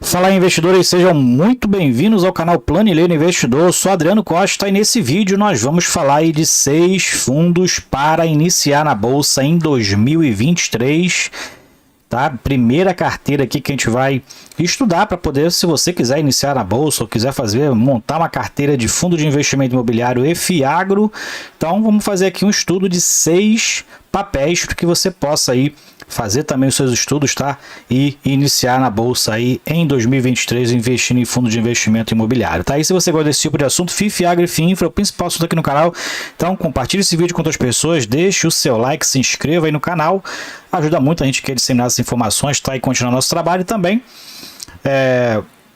Fala, investidores, sejam muito bem-vindos ao canal Planilheiro Investidor. Eu sou Adriano Costa e nesse vídeo nós vamos falar aí de 6 fundos para iniciar na bolsa em 2023. Tá? Primeira carteira aqui que a gente vai estudar para poder, se você quiser iniciar na bolsa ou quiser montar uma carteira de fundo de investimento imobiliário EFIAGRO. Então vamos fazer aqui um estudo de 6 papéis para que você possa aí fazer também os seus estudos, tá? E iniciar na bolsa aí em 2023 investindo em fundo de investimento imobiliário, tá? E se você gosta desse tipo de assunto, FIF, Agri, FIINFRA, é o principal assunto aqui no canal. Então compartilhe esse vídeo com outras pessoas, deixe o seu like, se inscreva aí no canal. Ajuda muito a gente a disseminar essas informações, tá? E continuar nosso trabalho também.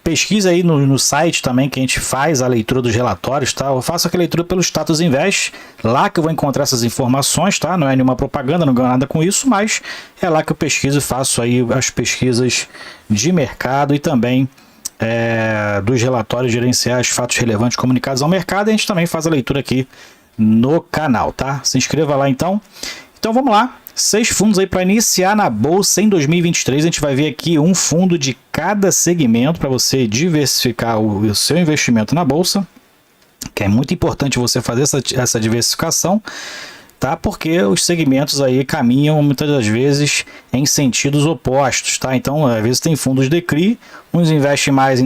Pesquisa aí no site também que a gente faz a leitura dos relatórios, tá? Eu faço aqui a leitura pelo Status Invest, lá que eu vou encontrar essas informações, tá? Não é nenhuma propaganda, não ganho nada com isso, mas é lá que eu pesquiso e faço aí as pesquisas de mercado e também dos relatórios gerenciais, fatos relevantes comunicados ao mercado. E a gente também faz a leitura aqui no canal, tá? Se inscreva lá então. Então vamos lá. 6 fundos aí para iniciar na bolsa em 2023. A gente vai ver aqui um fundo de cada segmento para você diversificar o seu investimento na bolsa, que é muito importante você fazer essa diversificação, tá? Porque os segmentos aí caminham muitas das vezes em sentidos opostos, tá? Então, às vezes tem fundos de CRI, uns investem mais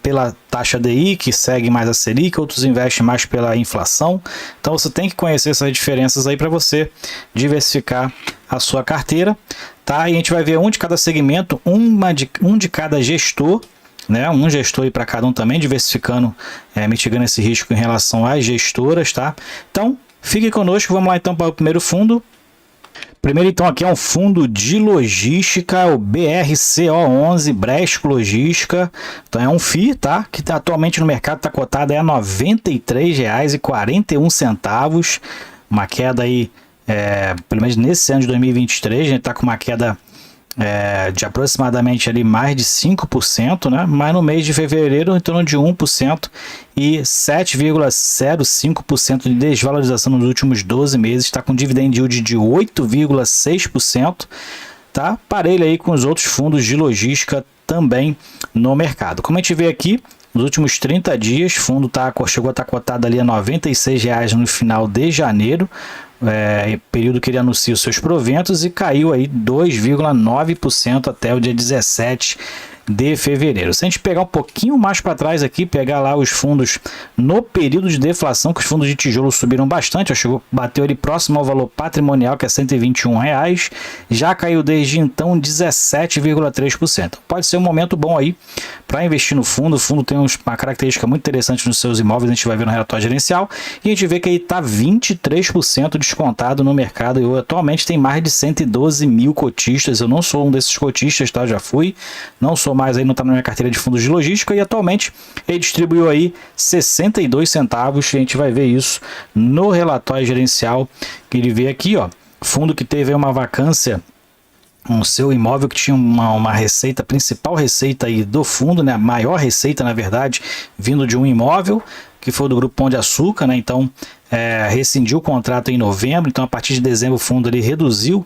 pela taxa DI, que segue mais a Selic, outros investem mais pela inflação. Então, você tem que conhecer essas diferenças aí para você diversificar a sua carteira, tá? E a gente vai ver um de cada segmento, um de cada gestor, né? Um gestor aí para cada um também, diversificando, mitigando esse risco em relação às gestoras, tá? Então, fique conosco, vamos lá então para o primeiro fundo. Primeiro então aqui é um fundo de logística, o BRCO11, Bresco Logística. Então é um FII, tá? Que atualmente no mercado está cotado a R$ 93,41. Uma queda aí, pelo menos nesse ano de 2023, a gente está com uma queda de aproximadamente ali mais de 5%, né? Mas no mês de fevereiro em torno de 1% e 7,05% de desvalorização nos últimos 12 meses, está com dividend yield de 8,6%, tá? Parelho aí com os outros fundos de logística também no mercado. Como a gente vê aqui, nos últimos 30 dias, o fundo chegou a estar cotado ali a R$ 96,00 no final de janeiro, período que ele anuncia os seus proventos, e caiu aí 2,9% até o dia 17 de fevereiro. Se a gente pegar um pouquinho mais para trás aqui, pegar lá os fundos no período de deflação, que os fundos de tijolo subiram bastante, bateu ali próximo ao valor patrimonial, que é R$ 121,00, já caiu desde então 17,3%. Pode ser um momento bom aí para investir no fundo. O fundo tem uma característica muito interessante nos seus imóveis, a gente vai ver no relatório gerencial, e a gente vê que ele está 23% descontado no mercado, e atualmente tem mais de 112 mil cotistas. Eu não sou um desses cotistas, tá? Já fui, não sou mais aí, não está na minha carteira de fundos de logística, e atualmente ele distribuiu aí 62 centavos, e a gente vai ver isso no relatório gerencial, que ele vê aqui, ó, fundo que teve uma vacância, um seu imóvel que tinha uma receita, principal receita aí do fundo, né, a maior receita na verdade, vindo de um imóvel, que foi do Grupo Pão de Açúcar, né, então rescindiu o contrato em novembro, então a partir de dezembro o fundo ele reduziu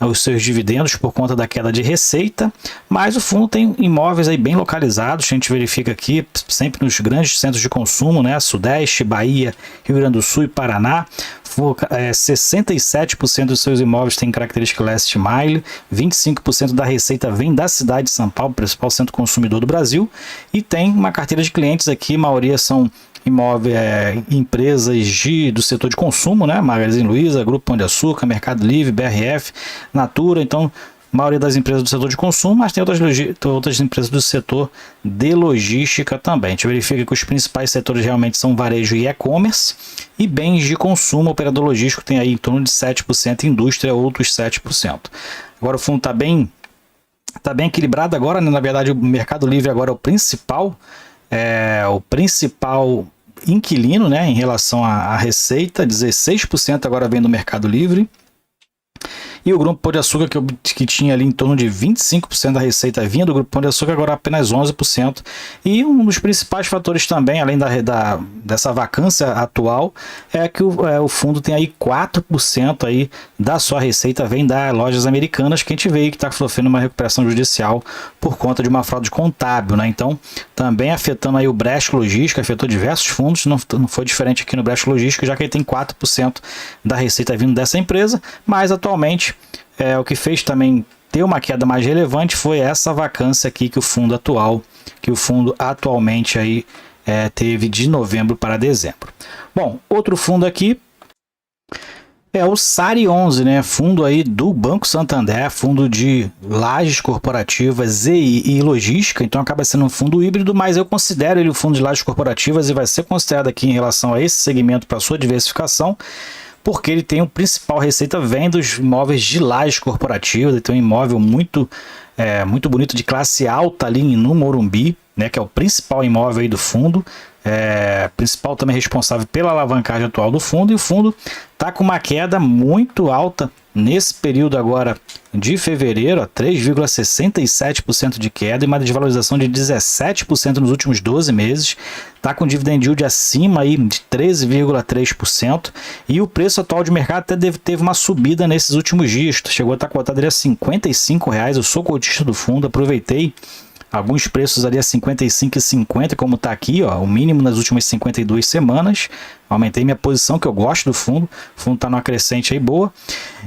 os seus dividendos por conta da queda de receita, mas o fundo tem imóveis aí bem localizados, a gente verifica aqui sempre nos grandes centros de consumo, né, Sudeste, Bahia, Rio Grande do Sul e Paraná. 67% dos seus imóveis têm característica last mile, 25% da receita vem da cidade de São Paulo, principal centro consumidor do Brasil, e tem uma carteira de clientes aqui, a maioria são imóveis, empresas do setor de consumo, né? Magazine Luiza, Grupo Pão de Açúcar, Mercado Livre, BRF, Natura. Então, a maioria das empresas do setor de consumo, mas tem outras empresas do setor de logística também. A gente verifica que os principais setores realmente são varejo e e-commerce, e bens de consumo. Operador logístico tem aí em torno de 7%, indústria outros 7%. Agora o fundo está bem equilibrado agora, né? Na verdade o Mercado Livre agora é o principal inquilino, né, em relação à receita. 16% agora vem do Mercado Livre, E o Grupo Pão de Açúcar, que tinha ali em torno de 25% da receita vinha do Grupo Pão de Açúcar, agora apenas 11%. E um dos principais fatores também, além dessa vacância atual, é que o fundo tem aí 4% aí da sua receita vem das lojas americanas, que a gente vê que está sofrendo uma recuperação judicial por conta de uma fraude contábil, né? Então, também afetando aí o Bradesco Logística, afetou diversos fundos, não foi diferente aqui no Bradesco Logística, já que ele tem 4% da receita vindo dessa empresa, mas atualmente o que fez também ter uma queda mais relevante foi essa vacância aqui que o fundo atualmente aí teve de novembro para dezembro. Bom, outro fundo aqui é o SARI 11, né? Fundo aí do Banco Santander, fundo de lajes corporativas e logística, então acaba sendo um fundo híbrido, mas eu considero ele um fundo de lajes corporativas e vai ser considerado aqui em relação a esse segmento para sua diversificação, porque ele tem o principal receita vem dos imóveis de lajes corporativas, ele tem um imóvel muito bonito de classe alta ali no Morumbi, né? Que é o principal imóvel aí do fundo. Principal também responsável pela alavancagem atual do fundo, e o fundo está com uma queda muito alta nesse período agora de fevereiro, 3,67% de queda e uma desvalorização de 17% nos últimos 12 meses, está com dividend yield acima aí de 13,3%, e o preço atual de mercado até teve uma subida nesses últimos dias, chegou a estar cotado ali a R$55, eu sou cotista do fundo, aproveitei alguns preços ali a 55,50, como está aqui, ó, o mínimo nas últimas 52 semanas. Aumentei minha posição, que eu gosto do fundo. O fundo está numa crescente aí boa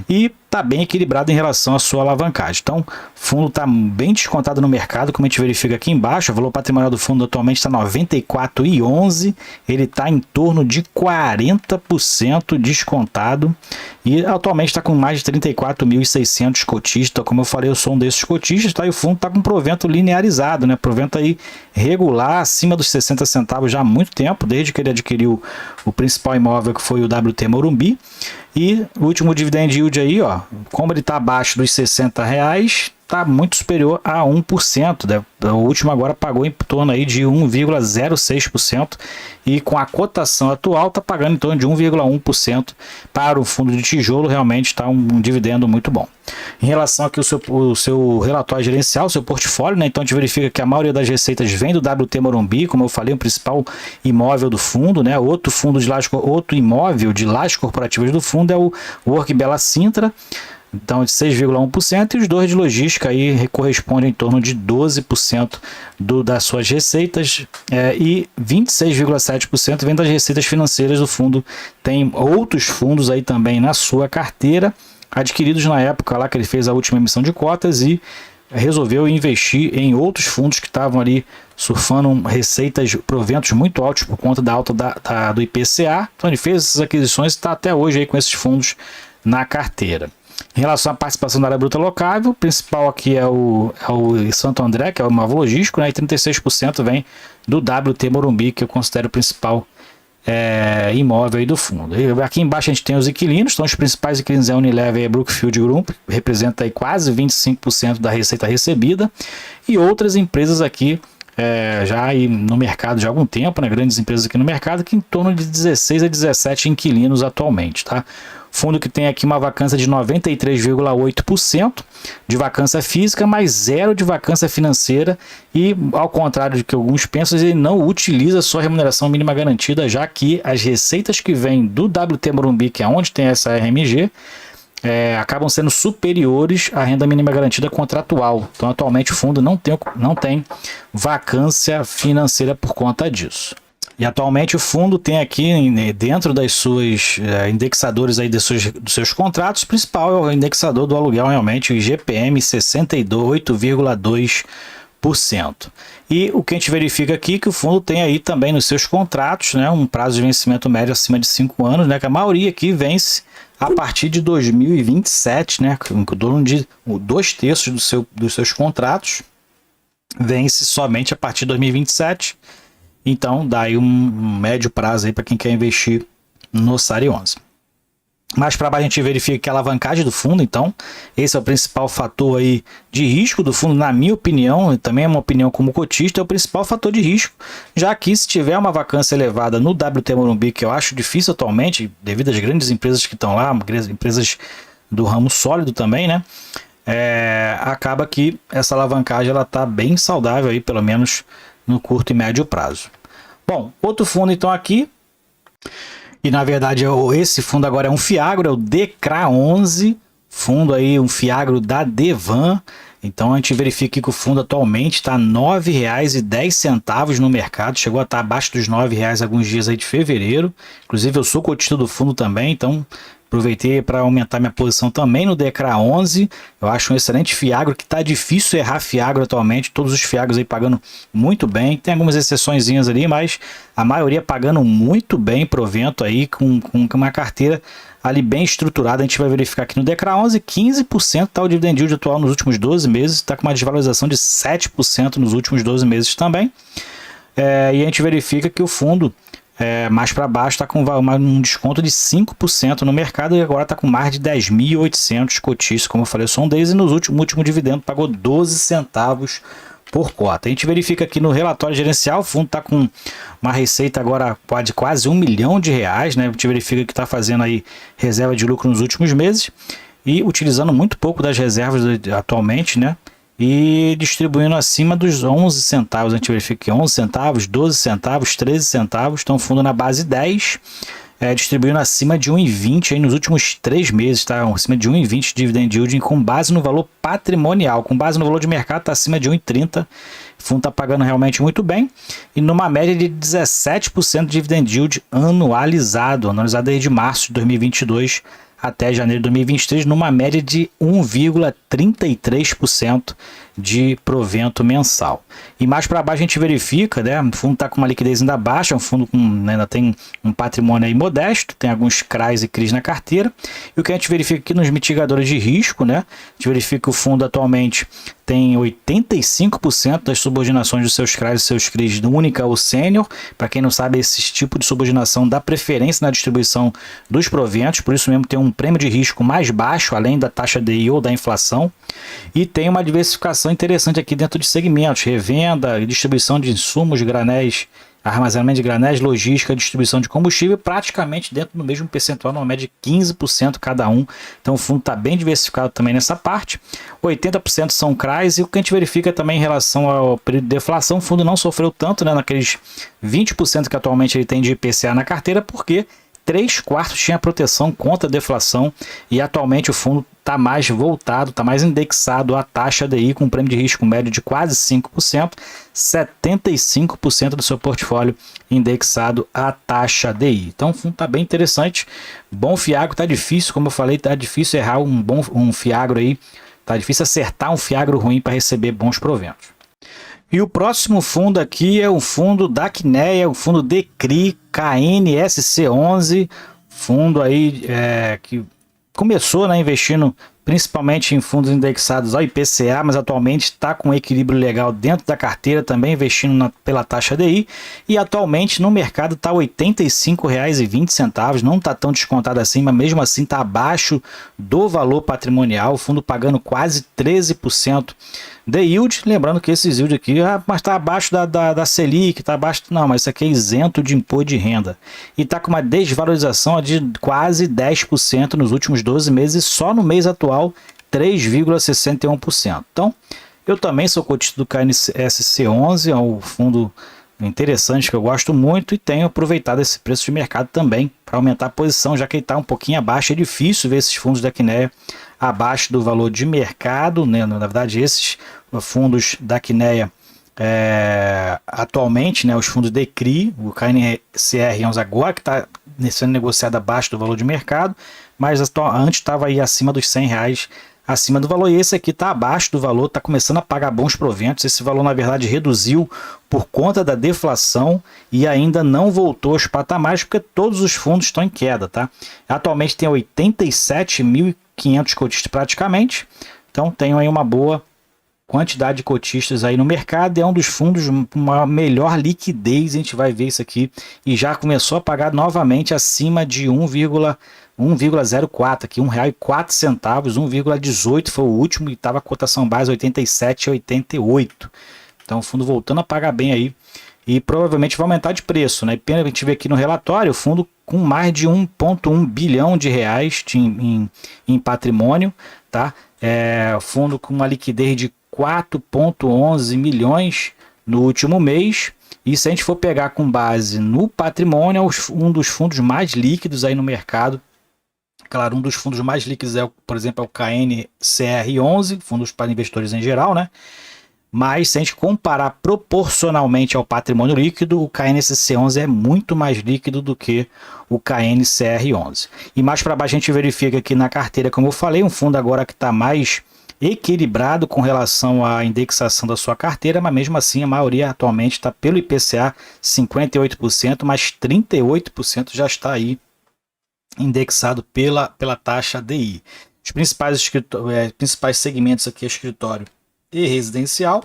e está bem equilibrado em relação à sua alavancagem. Então, o fundo está bem descontado no mercado, como a gente verifica aqui embaixo. O valor patrimonial do fundo atualmente está 94,11. Ele está em torno de 40% descontado e atualmente está com mais de 34.600 cotistas. Como eu falei, eu sou um desses cotistas, tá? E o fundo está com provento linearizado, né? Provento aí regular, acima dos 60 centavos já há muito tempo, desde que ele adquiriu o principal imóvel, que foi o WT Morumbi. E o último dividend yield aí, ó, como ele está abaixo dos R$60, está muito superior a 1%, né? O último agora pagou em torno aí de 1,06% e com a cotação atual está pagando em torno de 1,1% para o fundo de tijolo. Realmente está um dividendo muito bom. Em relação aqui ao seu relatório gerencial, o seu portfólio, né? Então a gente verifica que a maioria das receitas vem do WT Morumbi, como eu falei, o principal imóvel do fundo, né? Outro imóvel de lajes corporativas do fundo é o Work Bela Sintra, então de 6,1%, e os dois de logística aí correspondem em torno de 12% das suas receitas, e 26,7% vem das receitas financeiras do fundo. Tem outros fundos aí também na sua carteira, adquiridos na época lá que ele fez a última emissão de cotas, e resolveu investir em outros fundos que estavam ali surfando receitas, proventos muito altos por conta da alta do IPCA. Então ele fez essas aquisições e está até hoje aí com esses fundos na carteira. Em relação à participação da área bruta locável, o principal aqui é o Santo André, que é o imóvel logístico, né? E 36% vem do WT Morumbi, que eu considero o principal imóvel aí do fundo. E aqui embaixo a gente tem os inquilinos, então os principais inquilinos é a Unilever e a Brookfield Group, representa aí quase 25% da receita recebida, e outras empresas aqui já aí no mercado já há algum tempo, né? Grandes empresas aqui no mercado, que em torno de 16 a 17 inquilinos atualmente, tá? Fundo que tem aqui uma vacância de 93,8% de vacância física, mais zero de vacância financeira, e ao contrário do que alguns pensam, ele não utiliza sua remuneração mínima garantida, já que as receitas que vêm do WT Morumbi, que é onde tem essa RMG, acabam sendo superiores à renda mínima garantida contratual. Então atualmente o fundo não tem vacância financeira por conta disso. E atualmente o fundo tem aqui dentro das suas indexadores aí dos seus contratos, o principal é o indexador do aluguel, realmente o IGPM 68,2%. E o que a gente verifica aqui é que o fundo tem aí também nos seus contratos, né, um prazo de vencimento médio acima de 5 anos, né, que a maioria aqui vence a partir de 2027, né, em torno de 2/3 dos seus contratos vence somente a partir de 2027. Então, dá aí um médio prazo aí para quem quer investir no SARI 11. Mais para baixo a gente verifica que a alavancagem do fundo, então, esse é o principal fator aí de risco do fundo, na minha opinião, e também é uma opinião como cotista, é o principal fator de risco, já que se tiver uma vacância elevada no WT Morumbi, que eu acho difícil atualmente, devido às grandes empresas que estão lá, empresas do ramo sólido também, né? Acaba que essa alavancagem ela está bem saudável aí, pelo menos no curto e médio prazo. Bom, outro fundo então aqui, e na verdade esse fundo agora é um Fiagro, é o DECRA11, fundo aí, um Fiagro da Devan. Então a gente verifica que o fundo atualmente está R$ 9,10 no mercado, chegou a estar abaixo dos R$ 9,00 alguns dias aí de fevereiro. Inclusive eu sou cotista do fundo também, então aproveitei para aumentar minha posição também no DECRA11. Eu acho um excelente Fiagro, que está difícil errar Fiagro atualmente, todos os Fiagros aí pagando muito bem, tem algumas exceçõezinhas ali, mas a maioria pagando muito bem provento aí, com uma carteira ali bem estruturada. A gente vai verificar aqui no DECRA11, 15% está o dividend yield atual nos últimos 12 meses, está com uma desvalorização de 7% nos últimos 12 meses também. E a gente verifica que o fundo mais para baixo está com um desconto de 5% no mercado e agora está com mais de 10.800 cotistas, como eu falei, são deles, e no último dividendo pagou 12 centavos por cota. A gente verifica aqui no relatório gerencial, o fundo está com uma receita agora de quase R$ 1 milhão, né? A gente verifica que está fazendo aí reserva de lucro nos últimos meses e utilizando muito pouco das reservas atualmente, né? E distribuindo acima dos 11 centavos, a gente verifica que 11 centavos, 12 centavos, 13 centavos, então fundo na base 10, distribuindo acima de 1,20 aí nos últimos 3 meses, tá? Acima de 1,20 de dividend yield com base no valor patrimonial, com base no valor de mercado está acima de 1,30, o fundo está pagando realmente muito bem, e numa média de 17% de dividend yield analisado desde março de 2022 até janeiro de 2023, numa média de 1,33% de provento mensal. E mais para baixo a gente verifica, né, o fundo está com uma liquidez ainda baixa, um fundo com, ainda tem um patrimônio aí modesto, tem alguns CRAs e CRIs na carteira, e o que a gente verifica aqui nos mitigadores de risco, né, a gente verifica que o fundo atualmente tem 85% das subordinações dos seus CRAs e seus CRIs única ou sênior. Para quem não sabe, esse tipo de subordinação dá preferência na distribuição dos proventos, por isso mesmo tem um prêmio de risco mais baixo, além da taxa DI ou da inflação, e tem uma diversificação interessante aqui dentro de segmentos, revenda, distribuição de insumos, granéis, armazenamento de granéis, logística, distribuição de combustível, praticamente dentro do mesmo percentual, numa média de 15% cada um. Então o fundo está bem diversificado também nessa parte. 80% são CRAs, e o que a gente verifica também em relação ao período de deflação, o fundo não sofreu tanto, né, naqueles 20% que atualmente ele tem de IPCA na carteira, porque 3/4 tinha proteção contra a deflação, e atualmente o fundo está mais voltado, está mais indexado à taxa DI, com um prêmio de risco médio de quase 5%, 75% do seu portfólio indexado à taxa DI. Então o fundo está bem interessante, bom Fiagro, está difícil, como eu falei, está difícil errar um Fiagro aí, está difícil acertar um Fiagro ruim para receber bons proventos. E o próximo fundo aqui é o fundo da Quineia, o fundo DECRI KNSC11, fundo aí que começou, né, investindo principalmente em fundos indexados ao IPCA, mas atualmente está com um equilíbrio legal dentro da carteira, também investindo pela taxa DI, e atualmente no mercado está R$ 85,20, não está tão descontado assim, mas mesmo assim está abaixo do valor patrimonial, o fundo pagando quase 13% de yield, lembrando que esses yield aqui, mas está abaixo da Selic, está abaixo, não, mas isso aqui é isento de imposto de renda, e está com uma desvalorização de quase 10% nos últimos 12 meses, só no mês atual 3,61%. Então, eu também sou cotista do KNSC11, é um fundo interessante que eu gosto muito, e tenho aproveitado esse preço de mercado também para aumentar a posição, já que ele está um pouquinho abaixo. É difícil ver esses fundos da Quineia abaixo do valor de mercado, né? Na verdade, esses fundos da Quineia atualmente, né, os fundos DECRI, o KNCR11 agora que está sendo negociado abaixo do valor de mercado, mas antes estava aí acima dos R$100 acima do valor, e esse aqui está abaixo do valor, está começando a pagar bons proventos. Esse valor na verdade reduziu por conta da deflação e ainda não voltou aos patamares, porque todos os fundos estão em queda, tá? Atualmente tem 87.500 cotistas praticamente, então tem aí uma boa quantidade de cotistas aí no mercado, é um dos fundos com uma melhor liquidez, a gente vai ver isso aqui, e já começou a pagar novamente acima de 1,04 aqui, R$1,04, 1,18 foi o último, e estava a cotação base 87,88. Então o fundo voltando a pagar bem aí, e provavelmente vai aumentar de preço, né? E pena que a gente vê aqui no relatório, o fundo com mais de 1,1 bilhão de reais em patrimônio, tá? Fundo com uma liquidez de 4,11 milhões no último mês. E se a gente for pegar com base no patrimônio, é um dos fundos mais líquidos aí no mercado. Claro, um dos fundos mais líquidos por exemplo, é o KNCR11, fundos para investidores em geral, né? Mas se a gente comparar proporcionalmente ao patrimônio líquido, o KNCC11 é muito mais líquido do que o KNCR11. E mais para baixo a gente verifica aqui na carteira, como eu falei, um fundo agora que está mais equilibrado com relação à indexação da sua carteira, mas mesmo assim a maioria atualmente está pelo IPCA 58%, mas 38% já está aí indexado pela taxa DI. Os principais segmentos aqui é escritório e residencial,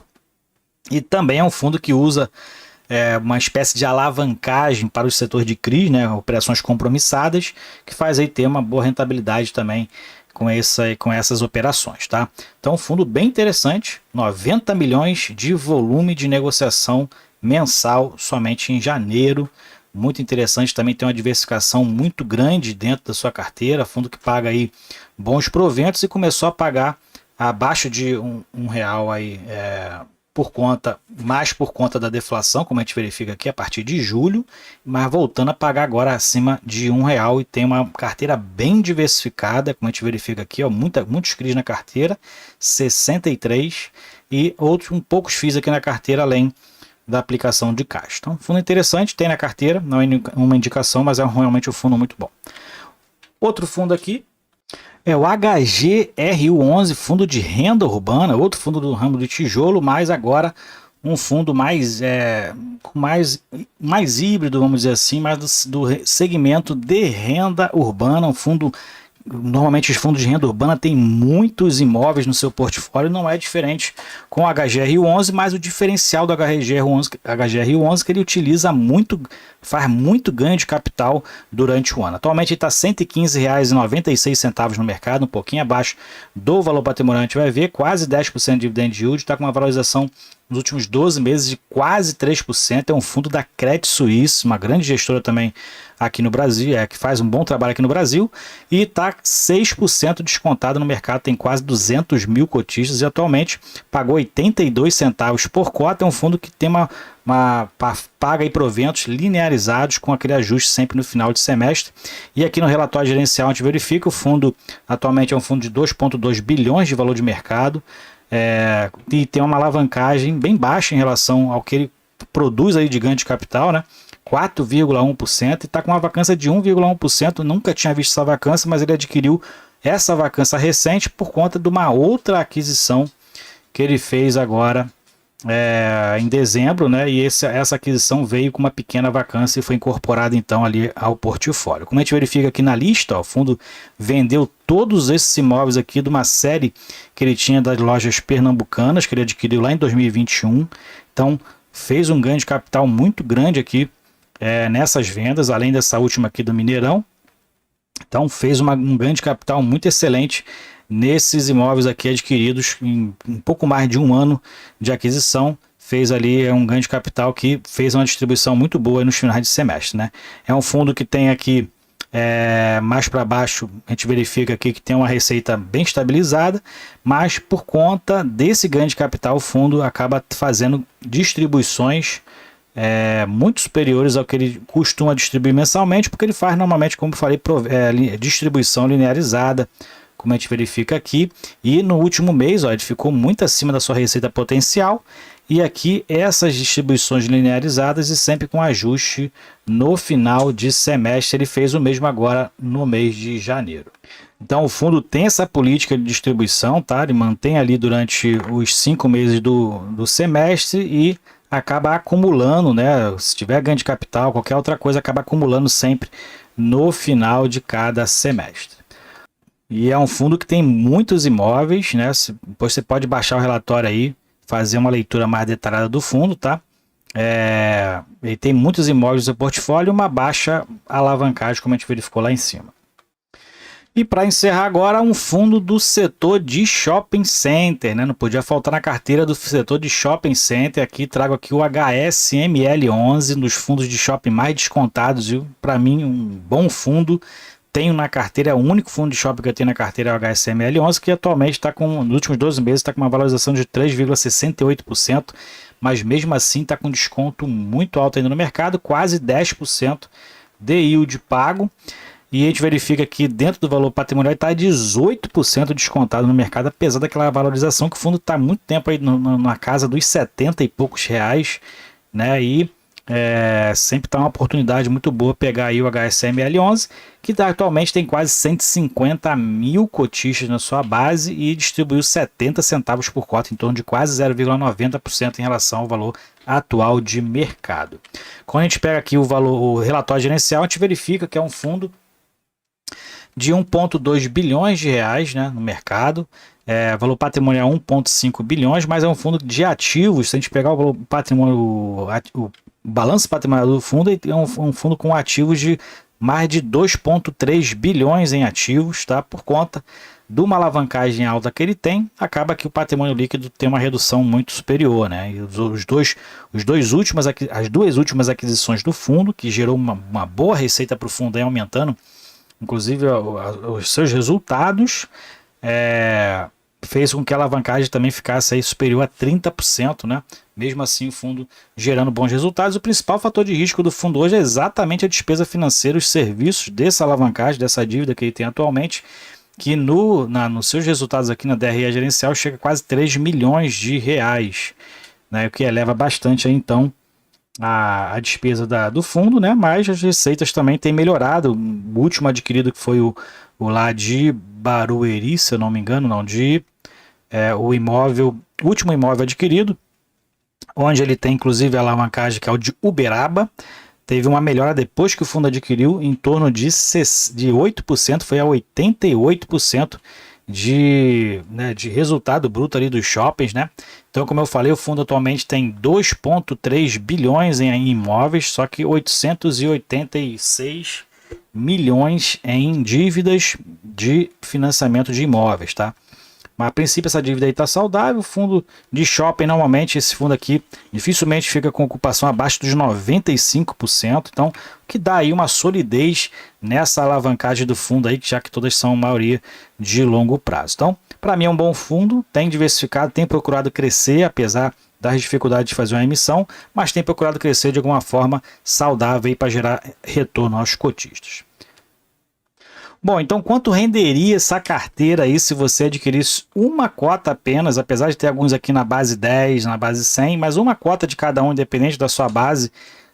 e também é um fundo que usa uma espécie de alavancagem para o setor de CRIs, né, operações compromissadas, que faz aí ter uma boa rentabilidade também com essas operações, tá? Então, um fundo bem interessante, 90 milhões de volume de negociação mensal somente em janeiro. Muito interessante, também tem uma diversificação muito grande dentro da sua carteira, fundo que paga aí bons proventos e começou a pagar abaixo de um real aí, por conta da deflação, como a gente verifica aqui a partir de julho, mas voltando a pagar agora acima de R$1 e tem uma carteira bem diversificada, como a gente verifica aqui, ó, muitos CRIs na carteira, 63 e outros poucos FIIs aqui na carteira, além da aplicação de caixa. Então, fundo interessante, tem na carteira, não é uma indicação, mas é realmente um fundo muito bom. Outro fundo aqui é o HGRU11, fundo de renda urbana, outro fundo do ramo de tijolo, mas agora um fundo mais híbrido, vamos dizer assim, mais do segmento de renda urbana, um fundo. Normalmente os fundos de renda urbana têm muitos imóveis no seu portfólio, não é diferente com o HGRU11, mas o diferencial do HGRU11 é que ele faz muito ganho de capital durante o ano. Atualmente ele está R$ 115,96 no mercado, um pouquinho abaixo do valor patrimonial, a gente vai ver, quase 10% de dividend yield, está com uma valorização nos últimos 12 meses de quase 3%, é um fundo da Credit Suisse, uma grande gestora também aqui no Brasil, que faz um bom trabalho aqui no Brasil, e está 6% descontado no mercado, tem quase 200 mil cotistas e atualmente pagou 82 centavos por cota, é um fundo que tem paga aí proventos linearizados com aquele ajuste sempre no final de semestre. E aqui no relatório gerencial a gente verifica o fundo atualmente é um fundo de 2,2 bilhões de valor de mercado, e tem uma alavancagem bem baixa em relação ao que ele produz aí de ganho de capital, né? 4,1% e está com uma vacância de 1,1%, nunca tinha visto essa vacância, mas ele adquiriu essa vacância recente por conta de uma outra aquisição que ele fez agora em dezembro, né? E essa aquisição veio com uma pequena vacância e foi incorporada então ali ao portfólio. Como a gente verifica aqui na lista, ó, o fundo vendeu todos esses imóveis aqui de uma série que ele tinha das lojas pernambucanas, que ele adquiriu lá em 2021, então fez um ganho de capital muito grande aqui nessas vendas, além dessa última aqui do Mineirão. Então fez um ganho de capital muito excelente nesses imóveis aqui adquiridos em um pouco mais de um ano de aquisição. Fez ali um ganho de capital que fez uma distribuição muito boa nos finais de semestre, né? É um fundo que tem aqui mais para baixo, a gente verifica aqui que tem uma receita bem estabilizada, mas por conta desse ganho de capital o fundo acaba fazendo distribuições muito superiores ao que ele costuma distribuir mensalmente, porque ele faz normalmente, como eu falei, distribuição linearizada, como a gente verifica aqui, e no último mês ele ficou muito acima da sua receita potencial, e aqui essas distribuições linearizadas e sempre com ajuste no final de semestre. Ele fez o mesmo agora no mês de janeiro. Então o fundo tem essa política de distribuição, tá? Ele mantém ali durante os 5 meses do semestre e acaba acumulando, né? Se tiver ganho de capital, qualquer outra coisa, acaba acumulando sempre no final de cada semestre. E é um fundo que tem muitos imóveis, né? Depois você pode baixar o relatório aí, fazer uma leitura mais detalhada do fundo, tá? Ele tem muitos imóveis no seu portfólio e uma baixa alavancagem, como a gente verificou lá em cima. E para encerrar agora, um fundo do setor de shopping center, né? Não podia faltar na carteira do setor de shopping center. Aqui trago aqui o HSML11, dos fundos de shopping mais descontados, e para mim um bom fundo. Tenho na carteira, é o único fundo de shopping que eu tenho na carteira, é o HSML11, que atualmente está com, nos últimos 12 meses, está com uma valorização de 3,68%, mas mesmo assim está com desconto muito alto ainda no mercado, quase 10% de yield pago. E a gente verifica que dentro do valor patrimonial está 18% descontado no mercado, apesar daquela valorização que o fundo está há muito tempo aí na casa dos 70 e poucos reais, né? E sempre está uma oportunidade muito boa pegar aí o HSML11, que atualmente tem quase 150 mil cotistas na sua base e distribuiu 70 centavos por cota, em torno de quase 0,90% em relação ao valor atual de mercado. Quando a gente pega aqui o relatório gerencial, a gente verifica que é um fundo de 1,2 bilhões de reais, né, no mercado, valor patrimonial 1,5 bilhões, mas é um fundo de ativos. Se a gente pegar o valor patrimônio, o balanço patrimonial do fundo, é um fundo com ativos de mais de 2,3 bilhões em ativos, tá? Por conta de uma alavancagem alta que ele tem, acaba que o patrimônio líquido tem uma redução muito superior, né? E as duas últimas aquisições do fundo, que gerou uma boa receita para o fundo, aí aumentando inclusive os seus resultados, fez com que a alavancagem também ficasse aí superior a 30%, né? Mesmo assim o fundo gerando bons resultados. O principal fator de risco do fundo hoje é exatamente a despesa financeira, os serviços dessa alavancagem, dessa dívida que ele tem atualmente, que nos seus resultados aqui na DRE gerencial chega a quase 3 milhões de reais, né? O que eleva bastante aí, então, a despesa do fundo, né? Mas as receitas também têm melhorado. O último adquirido, que foi o lá de Barueri, se eu não me engano, o último imóvel adquirido, onde ele tem inclusive a alavancagem, que é o de Uberaba, teve uma melhora depois que o fundo adquiriu, em torno de 8%, foi a 88% de resultado bruto ali dos shoppings, né? Então, como eu falei, o fundo atualmente tem 2,3 bilhões em imóveis, só que 886 milhões em dívidas de financiamento de imóveis, tá? Mas a princípio essa dívida aí está saudável. O fundo de shopping, normalmente esse fundo aqui dificilmente fica com ocupação abaixo dos 95%, então o que dá aí uma solidez nessa alavancagem do fundo aí, já que todas são maioria de longo prazo. Então, para mim é um bom fundo, tem diversificado, tem procurado crescer, apesar das dificuldades de fazer uma emissão, mas tem procurado crescer de alguma forma saudável para gerar retorno aos cotistas. Bom, então quanto renderia essa carteira aí se você adquirisse uma cota apenas, apesar de ter alguns aqui na base 10, na base 100, mas uma cota de cada um, independente da sua base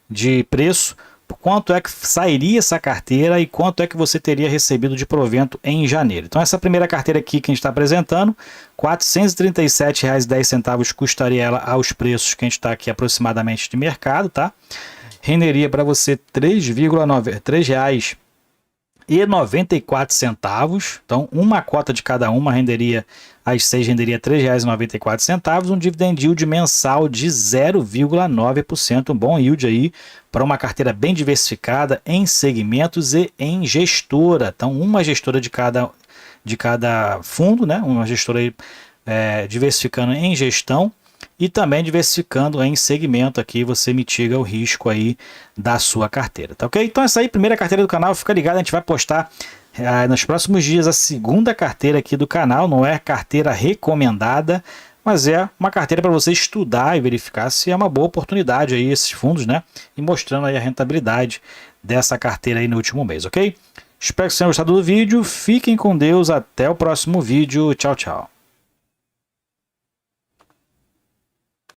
de preço, quanto é que sairia essa carteira e quanto é que você teria recebido de provento em janeiro? Então essa primeira carteira aqui que a gente está apresentando, R$ 437,10 custaria ela aos preços que a gente está aqui aproximadamente de mercado, tá? Renderia para você R$ 3,94. Então, uma cota de cada uma renderia, às 6 renderia R$ 3,94, um dividend yield mensal de 0,9%, um bom yield aí para uma carteira bem diversificada em segmentos e em gestora. Então, uma gestora de cada fundo, né? Uma gestora aí, diversificando em gestão e também diversificando em segmento. Aqui você mitiga o risco aí da sua carteira, tá ok? Então essa aí, primeira carteira do canal, fica ligado, a gente vai postar nos próximos dias a segunda carteira aqui do canal. Não é carteira recomendada, mas é uma carteira para você estudar e verificar se é uma boa oportunidade aí esses fundos, né? E mostrando aí a rentabilidade dessa carteira aí no último mês, ok? Espero que vocês tenham gostado do vídeo, fiquem com Deus, até o próximo vídeo, tchau, tchau.